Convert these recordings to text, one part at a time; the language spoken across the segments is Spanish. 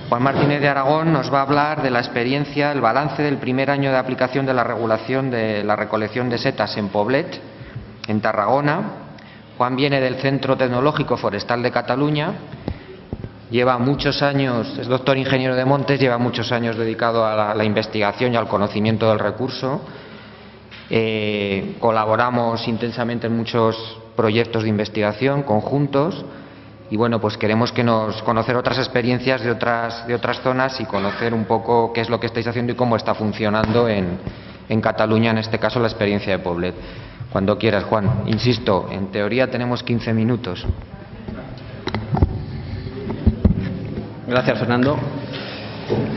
Juan Martínez de Aragón nos va a hablar de la experiencia, el balance del primer año de aplicación de la regulación de la recolección de setas en Poblet, en Tarragona. Juan viene del Centro Tecnológico Forestal de Cataluña, lleva muchos años, es doctor ingeniero de montes, lleva muchos años dedicado a la investigación y al conocimiento del recurso. Colaboramos intensamente en muchos proyectos de investigación conjuntos y bueno, pues queremos conocer otras experiencias de otras zonas y conocer un poco qué es lo que estáis haciendo y cómo está funcionando en Cataluña, en este caso la experiencia de Poblet. Cuando quieras, Juan. Insisto, en teoría tenemos 15 minutos. Gracias, Fernando.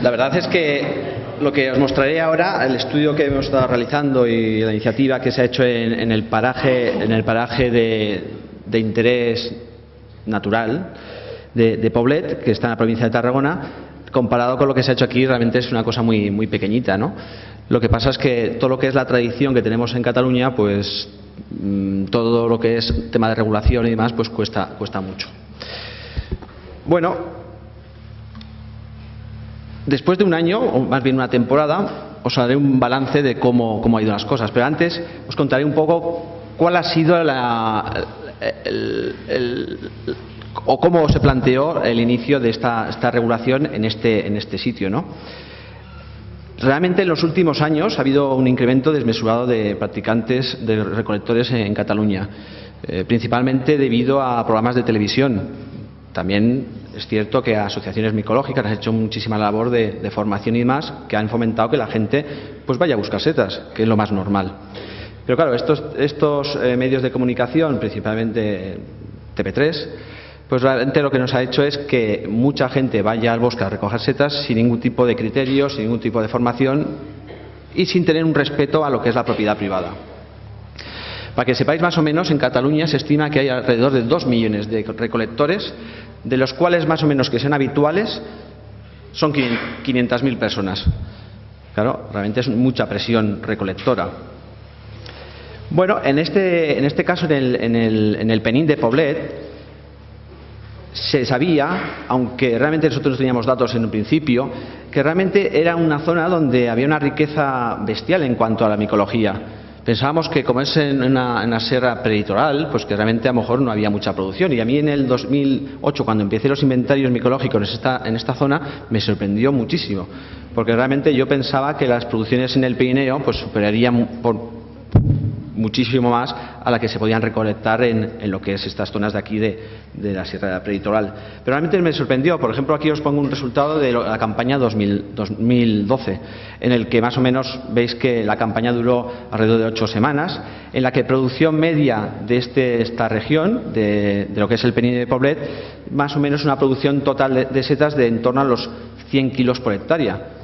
La verdad es que lo que os mostraré ahora, el estudio que hemos estado realizando y la iniciativa que se ha hecho en el paraje de interés natural de Poblet, que está en la provincia de Tarragona, comparado con lo que se ha hecho aquí, realmente es una cosa muy, muy pequeñita, ¿no? Lo que pasa es que todo lo que es la tradición que tenemos en Cataluña, pues todo lo que es tema de regulación y demás, pues cuesta mucho. Bueno, después de un año, o más bien una temporada, os haré un balance de cómo han ido las cosas. Pero antes os contaré un poco cuál ha sido o cómo se planteó el inicio de esta regulación en este sitio, ¿no? Realmente en los últimos años ha habido un incremento desmesurado de practicantes de recolectores en Cataluña, principalmente debido a programas de televisión. También es cierto que asociaciones micológicas han hecho muchísima labor de formación y demás, que han fomentado que la gente pues vaya a buscar setas, que es lo más normal. Pero claro, estos medios de comunicación, principalmente TP3, pues realmente lo que nos ha hecho es que mucha gente vaya al bosque a recoger setas sin ningún tipo de criterio, sin ningún tipo de formación y sin tener un respeto a lo que es la propiedad privada. Para que sepáis más o menos, en Cataluña se estima que hay alrededor de 2 millones de recolectores, de los cuales más o menos que sean habituales son 500.000 personas. Claro, realmente es mucha presión recolectora. Bueno, en este caso, en el Penín de Poblet, se sabía, aunque realmente nosotros no teníamos datos en un principio, que realmente era una zona donde había una riqueza bestial en cuanto a la micología. Pensábamos que como es en una sierra preditoral, pues que realmente a lo mejor no había mucha producción. Y a mí en el 2008, cuando empecé los inventarios micológicos en esta zona, me sorprendió muchísimo. Porque realmente yo pensaba que las producciones en el Pirineo pues superarían por muchísimo más a la que se podían recolectar en lo que es estas zonas de aquí de la sierra preditoral. Pero realmente me sorprendió. Por ejemplo, aquí os pongo un resultado de la campaña 2012, en el que más o menos veis que la campaña duró alrededor de 8 semanas, en la que producción media de esta región, de lo que es el Penín de Poblet, más o menos una producción total de setas de en torno a los 100 kilos por hectárea.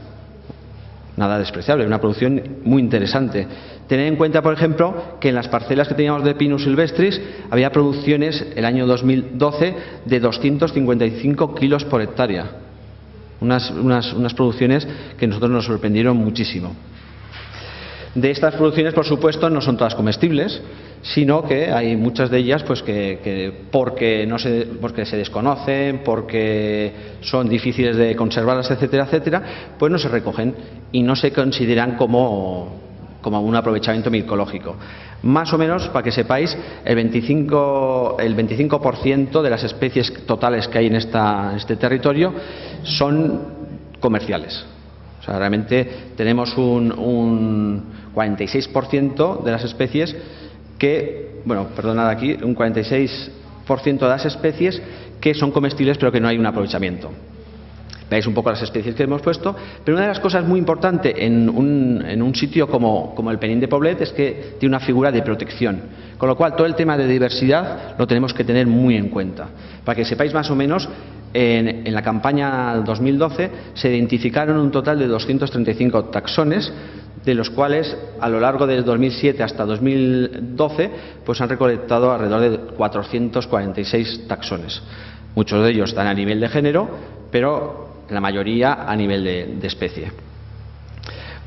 Nada despreciable, una producción muy interesante. Tened en cuenta, por ejemplo, que en las parcelas que teníamos de Pinus silvestris había producciones el año 2012 de 255 kilos por hectárea. Unas producciones que a nosotros nos sorprendieron muchísimo. De estas producciones, por supuesto, no son todas comestibles, sino que hay muchas de ellas pues porque se desconocen, porque son difíciles de conservarlas, etcétera, etcétera, pues no se recogen y no se consideran como un aprovechamiento micológico. Más o menos, para que sepáis, el 25% de las especies totales que hay en este territorio son comerciales. O sea, realmente tenemos un 46% de las especies un 46% de las especies que son comestibles pero que no hay un aprovechamiento. Veis un poco las especies que hemos puesto, pero una de las cosas muy importantes en un sitio como el Penín de Poblet es que tiene una figura de protección, con lo cual todo el tema de diversidad lo tenemos que tener muy en cuenta. Para que sepáis más o menos, en la campaña 2012 se identificaron un total de 235 taxones, de los cuales a lo largo del 2007 hasta 2012 pues han recolectado alrededor de 446 taxones. Muchos de ellos están a nivel de género, pero la mayoría a nivel de especie.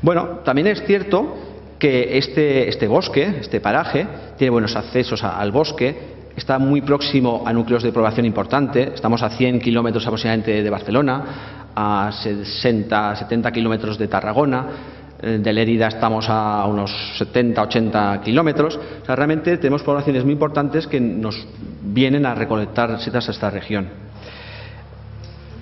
Bueno, también es cierto que este bosque, este paraje, tiene buenos accesos al bosque, está muy próximo a núcleos de población importante, estamos a 100 kilómetros aproximadamente de Barcelona, a 60, 70 kilómetros de Tarragona. De Lérida estamos a unos 70, 80 kilómetros. O sea, realmente tenemos poblaciones muy importantes que nos vienen a recolectar setas a esta región.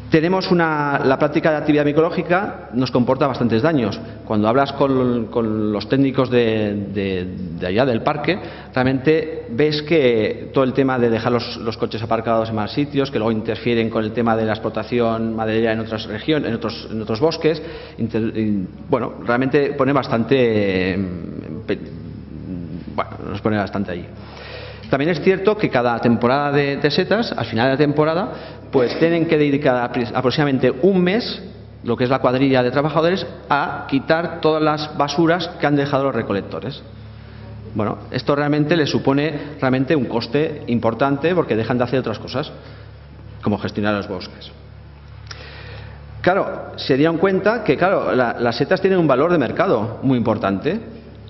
Tenemos la práctica de actividad micológica nos comporta bastantes daños. Cuando hablas con los técnicos de allá del parque, realmente ves que todo el tema de dejar los coches aparcados en malos sitios, que luego interfieren con el tema de la explotación maderera en otras regiones, en otros bosques, bueno, realmente pone bastante, bueno, nos pone bastante ahí. También es cierto que cada temporada de setas, al final de la temporada, pues tienen que dedicar aproximadamente un mes, lo que es la cuadrilla de trabajadores, a quitar todas las basuras que han dejado los recolectores. Bueno, esto realmente les supone un coste importante porque dejan de hacer otras cosas, como gestionar los bosques. Claro, se dieron cuenta que las setas tienen un valor de mercado muy importante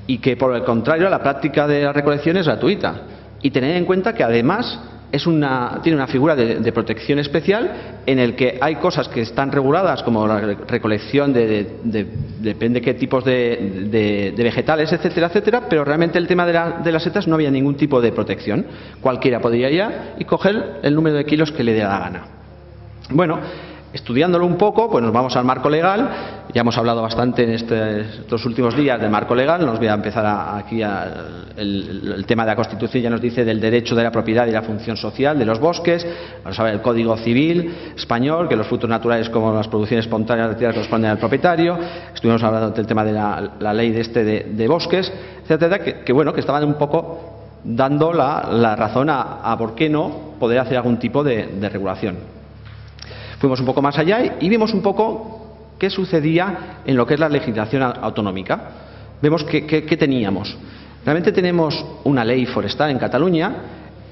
y que, por el contrario, la práctica de la recolección es gratuita. Y tener en cuenta que además tiene una figura de protección especial en el que hay cosas que están reguladas como la recolección depende qué tipos de vegetales, etcétera, etcétera, pero realmente el tema de las setas no había ningún tipo de protección. Cualquiera podría ir y coger el número de kilos que le dé la gana. Bueno, estudiándolo un poco, pues nos vamos al marco legal. Ya hemos hablado bastante en estos últimos días del marco legal. Nos voy a empezar aquí el tema de la Constitución. Ya nos dice del derecho de la propiedad y la función social de los bosques. Vamos a ver el Código Civil español, que los frutos naturales como las producciones espontáneas de tierra corresponden al propietario. Estuvimos hablando del tema de la ley de bosques, etcétera, que bueno, que estaban un poco dando la razón a por qué no poder hacer algún tipo de regulación. Fuimos un poco más allá y vimos un poco qué sucedía en lo que es la legislación autonómica. Vemos qué teníamos. Realmente tenemos una ley forestal en Cataluña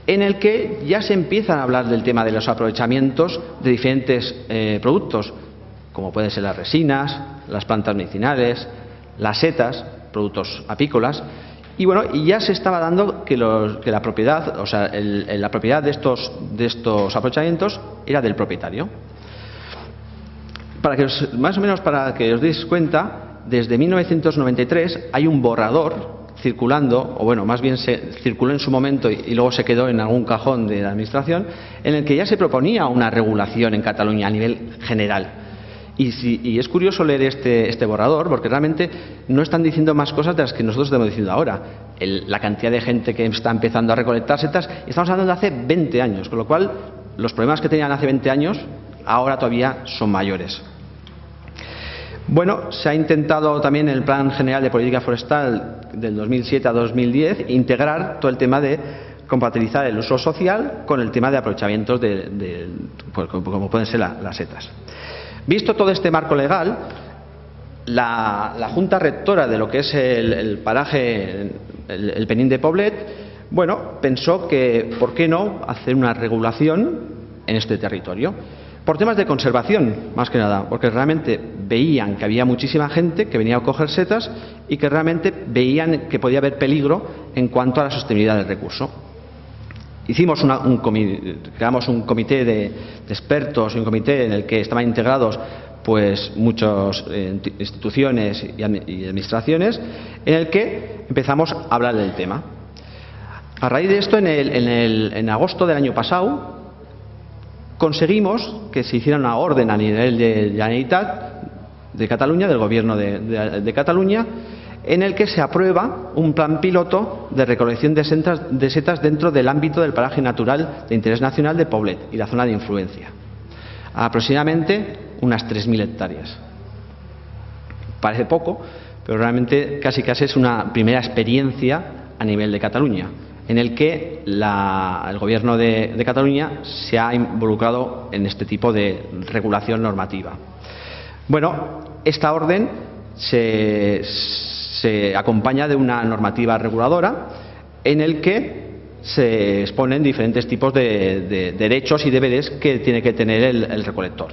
en el que ya se empiezan a hablar del tema de los aprovechamientos de diferentes productos, como pueden ser las resinas, las plantas medicinales, las setas, productos apícolas. Y bueno, y ya se estaba dando que la propiedad, o sea, la propiedad de estos aprovechamientos era del propietario. Más o menos para que os deis cuenta, desde 1993 hay un borrador circulando, o bueno, más bien se circuló en su momento y luego se quedó en algún cajón de la Administración, en el que ya se proponía una regulación en Cataluña a nivel general. Y es curioso leer este borrador, porque realmente no están diciendo más cosas de las que nosotros estamos diciendo ahora. La cantidad de gente que está empezando a recolectar setas, estamos hablando de hace 20 años, con lo cual los problemas que tenían hace 20 años ahora todavía son mayores. Bueno, se ha intentado también en el Plan General de Política Forestal del 2007 a 2010 integrar todo el tema de compatibilizar el uso social con el tema de aprovechamientos pues, como pueden ser las setas. Visto todo este marco legal, la Junta Rectora de lo que es el paraje, el Penín de Poblet, bueno, pensó que, ¿por qué no hacer una regulación en este territorio? Por temas de conservación, más que nada, porque realmente veían que había muchísima gente que venía a coger setas y que realmente veían que podía haber peligro en cuanto a la sostenibilidad del recurso. Hicimos creamos un comité de expertos y un comité en el que estaban integrados pues muchas instituciones y administraciones, en el que empezamos a hablar del tema. A raíz de esto, en agosto del año pasado, conseguimos que se hiciera una orden a nivel de la Generalitat de Cataluña, del Gobierno de Cataluña, en el que se aprueba un plan piloto de recolección de setas dentro del ámbito del paraje natural de interés nacional de Poblet y la zona de influencia. Aproximadamente unas 3.000 hectáreas. Parece poco, pero realmente casi es una primera experiencia a nivel de Cataluña, en el que el Gobierno de Cataluña se ha involucrado en este tipo de regulación normativa. Bueno, esta orden se acompaña de una normativa reguladora en el que se exponen diferentes tipos de derechos y deberes que tiene que tener el recolector.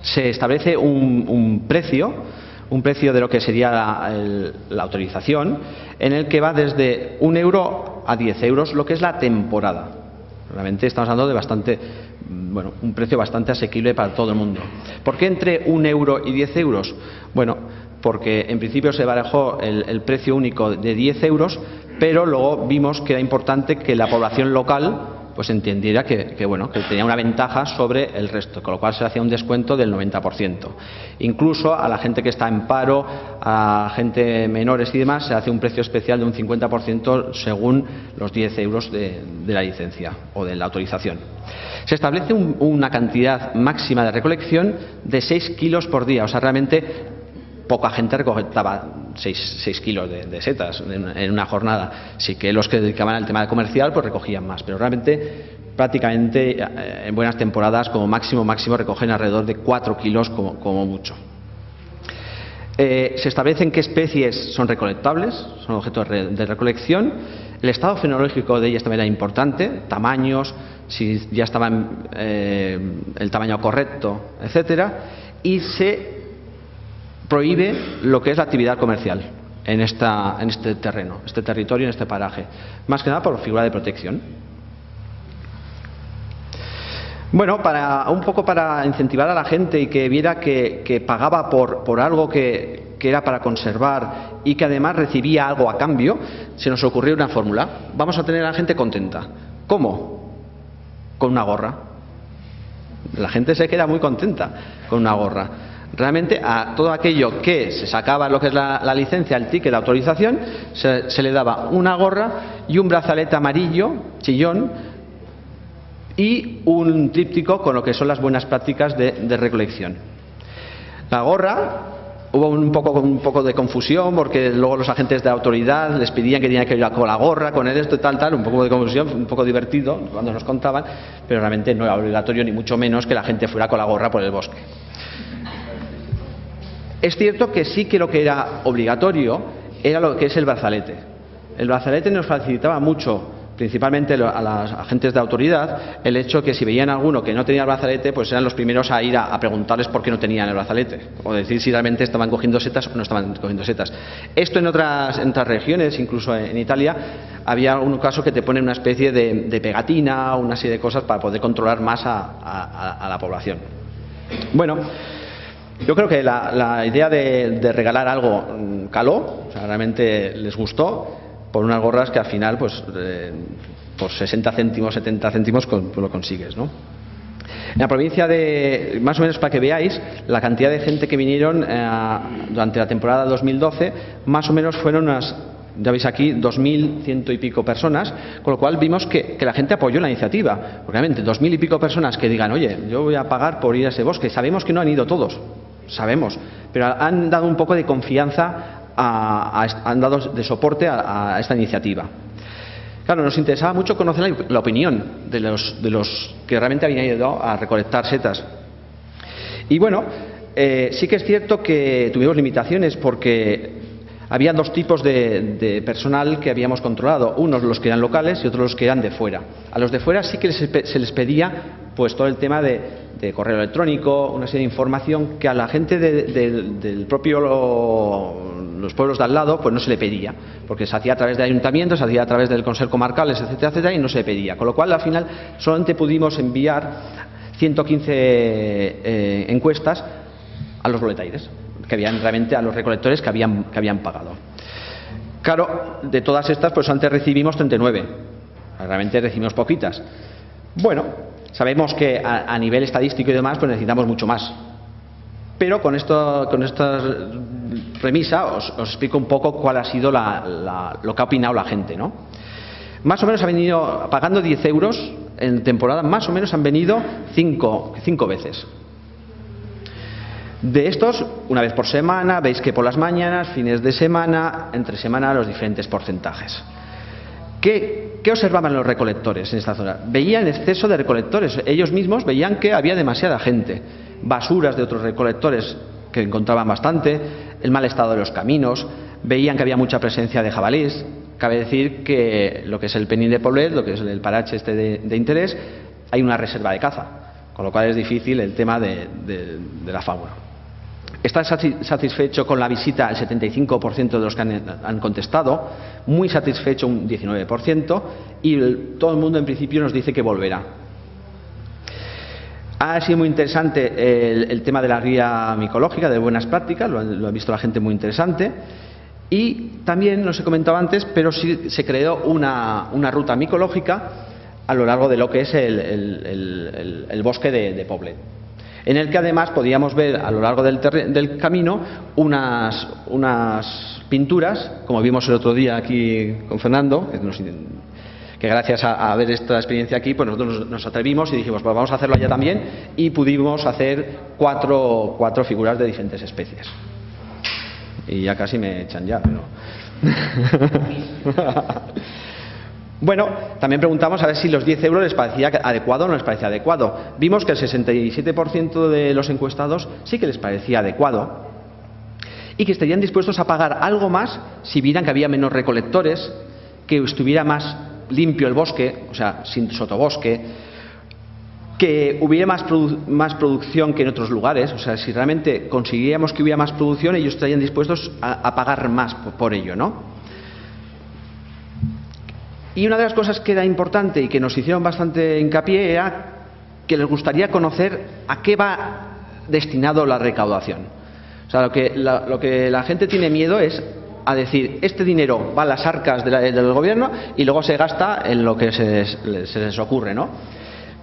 Se establece un precio de lo que sería la autorización, en el que va desde 1 euro a 10 euros, lo que es la temporada. Realmente estamos hablando de un precio bastante asequible para todo el mundo. ¿Por qué entre 1 euro y 10 euros? Bueno, porque en principio se barajó el precio único de 10 euros, pero luego vimos que era importante que la población local pues entendiera que bueno, que tenía una ventaja sobre el resto, con lo cual se hacía un descuento del 90%. Incluso a la gente que está en paro, a gente menores y demás, se hace un precio especial de un 50% según los 10 euros de la licencia o de la autorización. Se establece una cantidad máxima de recolección de 6 kilos por día, o sea, realmente poca gente recolectaba 6 kilos de setas en una jornada. Sí que los que se dedicaban al tema comercial pues recogían más, pero realmente prácticamente en buenas temporadas como máximo recogen alrededor de 4 kilos como mucho. Se establecen qué especies son recolectables, son objetos de recolección. El estado fenológico de ellas también era importante, tamaños, si ya estaban el tamaño correcto, etcétera, y se prohíbe lo que es la actividad comercial en este terreno, este territorio, en este paraje, más que nada por figura de protección. Bueno, un poco para incentivar a la gente y que viera que pagaba por algo que era para conservar y que además recibía algo a cambio, se nos ocurrió una fórmula. Vamos a tener a la gente contenta. ¿Cómo? Con una gorra. La gente se queda muy contenta con una gorra. Realmente a todo aquello que se sacaba lo que es la licencia, el ticket, la autorización, se le daba una gorra y un brazalete amarillo, chillón, y un tríptico con lo que son las buenas prácticas de recolección. La gorra, hubo un poco de confusión porque luego los agentes de autoridad les pedían que tenían que ir con la gorra, con esto y tal, un poco de confusión, un poco divertido cuando nos contaban, pero realmente no era obligatorio ni mucho menos que la gente fuera con la gorra por el bosque. Es cierto que sí que lo que era obligatorio era lo que es el brazalete. El brazalete nos facilitaba mucho, principalmente a los agentes de autoridad, el hecho que si veían a alguno que no tenía el brazalete, pues eran los primeros a ir a preguntarles por qué no tenían el brazalete, o decir si realmente estaban cogiendo setas o no estaban cogiendo setas. Esto en otras regiones, incluso en Italia, había algún caso que te ponen una especie de pegatina o una serie de cosas para poder controlar más a la población. Bueno, yo creo que la idea de regalar algo caló, o sea, realmente les gustó, por unas gorras que al final, pues, por 60 céntimos, 70 céntimos, pues lo consigues, ¿no? En la provincia de, más o menos para que veáis, la cantidad de gente que vinieron durante la temporada 2012, más o menos fueron unas, ya veis aquí, 2.100 y pico personas, con lo cual vimos que la gente apoyó la iniciativa. Porque realmente 2.000 y pico personas que digan, oye, yo voy a pagar por ir a ese bosque. Sabemos que no han ido todos, sabemos, pero han dado un poco de confianza, han dado de soporte a esta iniciativa. Claro, nos interesaba mucho conocer la opinión de los que realmente habían ido a recolectar setas. Y bueno, sí que es cierto que tuvimos limitaciones porque había dos tipos de personal que habíamos controlado, unos los que eran locales y otros los que eran de fuera. A los de fuera sí que se les pedía pues todo el tema de correo electrónico, una serie de información que a la gente del propio los pueblos de al lado pues no se le pedía, porque se hacía a través de ayuntamientos, se hacía a través del Consejo Comarcales, etcétera, etcétera, y no se le pedía. Con lo cual al final solamente pudimos enviar 115 encuestas a los boletaires, que habían realmente a los recolectores que habían pagado. Claro, de todas estas, pues antes recibimos 39. Realmente recibimos poquitas. Bueno, sabemos que a nivel estadístico y demás, pues necesitamos mucho más. Pero con esta premisa os explico un poco cuál ha sido lo que ha opinado la gente, ¿no? Más o menos ha venido, pagando 10 euros en temporada, más o menos han venido 5 veces. De estos, una vez por semana, veis que por las mañanas, fines de semana, entre semana, los diferentes porcentajes. ¿Qué observaban los recolectores en esta zona? Veían exceso de recolectores. Ellos mismos veían que había demasiada gente. Basuras de otros recolectores que encontraban bastante, el mal estado de los caminos, veían que había mucha presencia de jabalíes. Cabe decir que lo que es el Penín de Poblet, lo que es el paraje este de interés, hay una reserva de caza, con lo cual es difícil el tema de la fauna. Está satisfecho con la visita el 75% de los que han contestado, muy satisfecho un 19%, y todo el mundo en principio nos dice que volverá. Ha sido muy interesante el tema de la guía micológica, de buenas prácticas, lo ha visto la gente muy interesante. Y también, no se comentaba antes, pero sí se creó una ruta micológica a lo largo de lo que es el bosque de Poblet, en el que además podíamos ver a lo largo del camino unas pinturas, como vimos el otro día aquí con Fernando, que gracias a ver esta experiencia aquí, pues nosotros nos atrevimos y dijimos, pues vamos a hacerlo allá también, y pudimos hacer cuatro figuras de diferentes especies. Y ya casi me echan ya, pero... Bueno, también preguntamos a ver si los 10 euros les parecía adecuado o no les parecía adecuado. Vimos que el 67% de los encuestados sí que les parecía adecuado y que estarían dispuestos a pagar algo más si vieran que había menos recolectores, que estuviera más limpio el bosque, o sea, sin sotobosque, que hubiera más producción que en otros lugares. O sea, si realmente conseguíamos que hubiera más producción, ellos estarían dispuestos a pagar más por ello, ¿no? Y una de las cosas que era importante y que nos hicieron bastante hincapié era que les gustaría conocer a qué va destinado la recaudación. O sea, lo que la gente tiene miedo es a decir, este dinero va a las arcas del gobierno y luego se gasta en lo que se les ocurre, ¿no?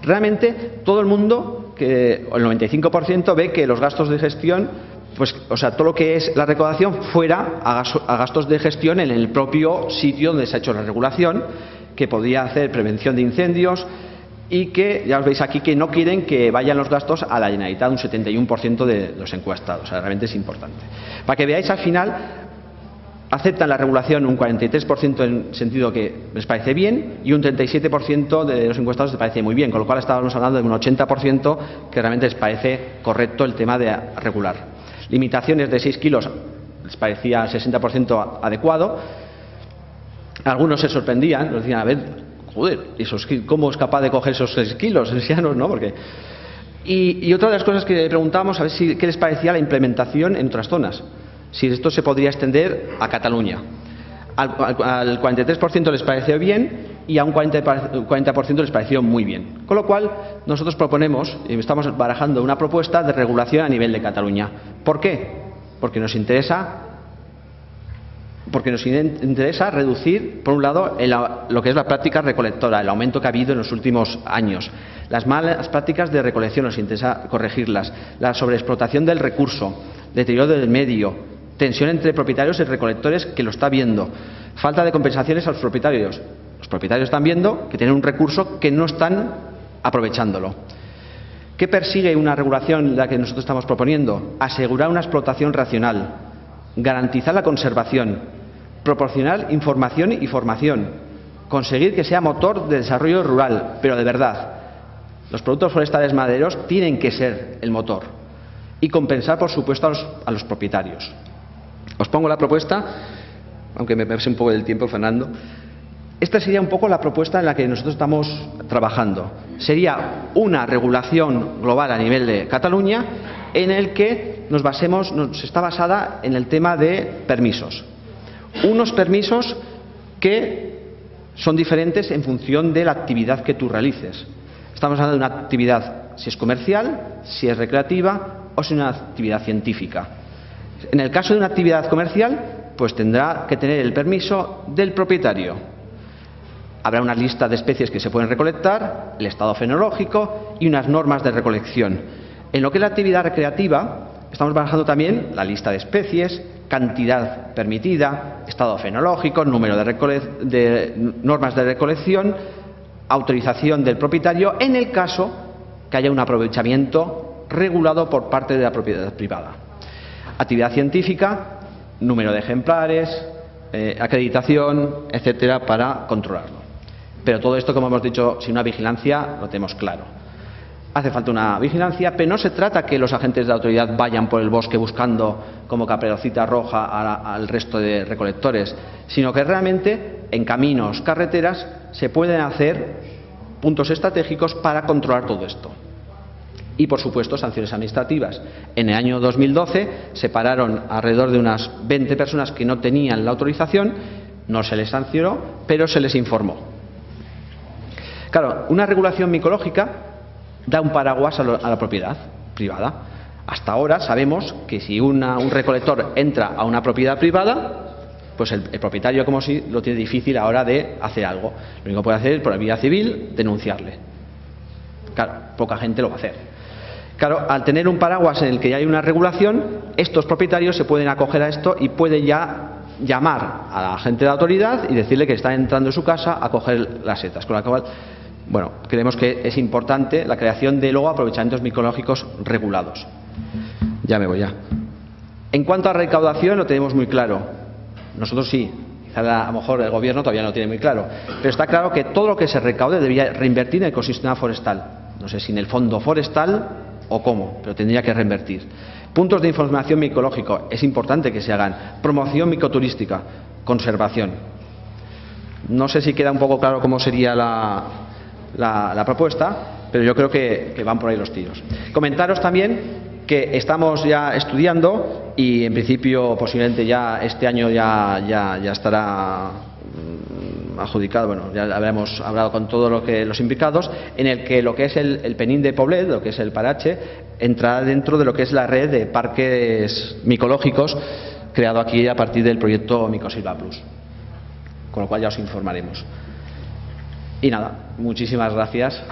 Realmente todo el mundo, el 95%, ve que los gastos de gestión, pues, o sea, todo lo que es la recaudación fuera a gastos de gestión en el propio sitio donde se ha hecho la regulación, que podía hacer prevención de incendios y que, ya os veis aquí, que no quieren que vayan los gastos a la Generalitat, un 71% de los encuestados. O sea, realmente es importante. Para que veáis, al final, aceptan la regulación un 43% en sentido que les parece bien y un 37% de los encuestados les parece muy bien, con lo cual estábamos hablando de un 80% que realmente les parece correcto el tema de regular. Limitaciones de 6 kilos les parecía 60% adecuado. Algunos se sorprendían, nos decían, a ver, joder, ¿cómo es capaz de coger esos 6 kilos? ¿No? Porque... Y otra de las cosas que preguntábamos, a ver qué les parecía la implementación en otras zonas. Si esto se podría extender a Cataluña. Al 43% les pareció bien y a un 40% les pareció muy bien. Con lo cual, nosotros proponemos, y estamos barajando una propuesta de regulación a nivel de Cataluña. ¿Por qué? Porque nos interesa reducir, por un lado, lo que es la práctica recolectora, el aumento que ha habido en los últimos años. Las malas prácticas de recolección, nos interesa corregirlas. La sobreexplotación del recurso, deterioro del medio, tensión entre propietarios y recolectores, que lo está viendo. Falta de compensaciones a los propietarios. Los propietarios están viendo que tienen un recurso que no están aprovechándolo. ¿Qué persigue una regulación la que nosotros estamos proponiendo? Asegurar una explotación racional, garantizar la conservación, proporcionar información y formación, conseguir que sea motor de desarrollo rural, pero de verdad. Los productos forestales madereros tienen que ser el motor y compensar, por supuesto, a los propietarios. Os pongo la propuesta, aunque me pase un poco del tiempo, Fernando. Esta sería un poco la propuesta en la que nosotros estamos trabajando. Sería una regulación global a nivel de Cataluña en el que está basada en el tema de permisos. Unos permisos que son diferentes en función de la actividad que tú realices. Estamos hablando de una actividad, si es comercial, si es recreativa o si es una actividad científica. En el caso de una actividad comercial, pues tendrá que tener el permiso del propietario. Habrá una lista de especies que se pueden recolectar, el estado fenológico y unas normas de recolección. En lo que es la actividad recreativa, estamos barajando también la lista de especies, cantidad permitida, estado fenológico, número de normas de recolección, autorización del propietario en el caso que haya un aprovechamiento regulado por parte de la propiedad privada. Actividad científica, número de ejemplares, acreditación, etcétera, para controlarlo. Pero todo esto, como hemos dicho, sin una vigilancia lo tenemos claro. Hace falta una vigilancia, pero no se trata que los agentes de autoridad vayan por el bosque buscando como caperucita roja al resto de recolectores, sino que realmente en caminos, carreteras, se pueden hacer puntos estratégicos para controlar todo esto. Y, por supuesto, sanciones administrativas. En el año 2012 se pararon alrededor de unas 20 personas que no tenían la autorización, no se les sancionó, pero se les informó. Claro, una regulación micológica da un paraguas a la propiedad privada. Hasta ahora sabemos que si un recolector entra a una propiedad privada, pues el propietario, como si lo tiene difícil ahora de hacer algo. Lo único que puede hacer es, por la vía civil, denunciarle. Claro, poca gente lo va a hacer. Claro, al tener un paraguas en el que ya hay una regulación, estos propietarios se pueden acoger a esto y pueden ya llamar a la gente de la autoridad y decirle que está entrando en su casa a coger las setas. Con lo cual, bueno, creemos que es importante la creación de luego aprovechamientos micológicos regulados. Ya me voy ya. En cuanto a recaudación, lo tenemos muy claro. Nosotros sí, quizá a lo mejor el gobierno todavía no lo tiene muy claro, pero está claro que todo lo que se recaude debería reinvertir en el ecosistema forestal. No sé si en el fondo forestal o cómo, pero tendría que reinvertir. Puntos de información micológico, es importante que se hagan. Promoción micoturística, conservación. No sé si queda un poco claro cómo sería la propuesta, pero yo creo que van por ahí los tiros. Comentaros también que estamos ya estudiando y en principio posiblemente ya este año ya estará adjudicado, bueno, ya habremos hablado con todos los implicados, en el que lo que es el Penín de Poblet, lo que es el Parache, entrará dentro de lo que es la red de parques micológicos creado aquí a partir del proyecto Micosilva Plus, con lo cual ya os informaremos. Y nada, muchísimas gracias.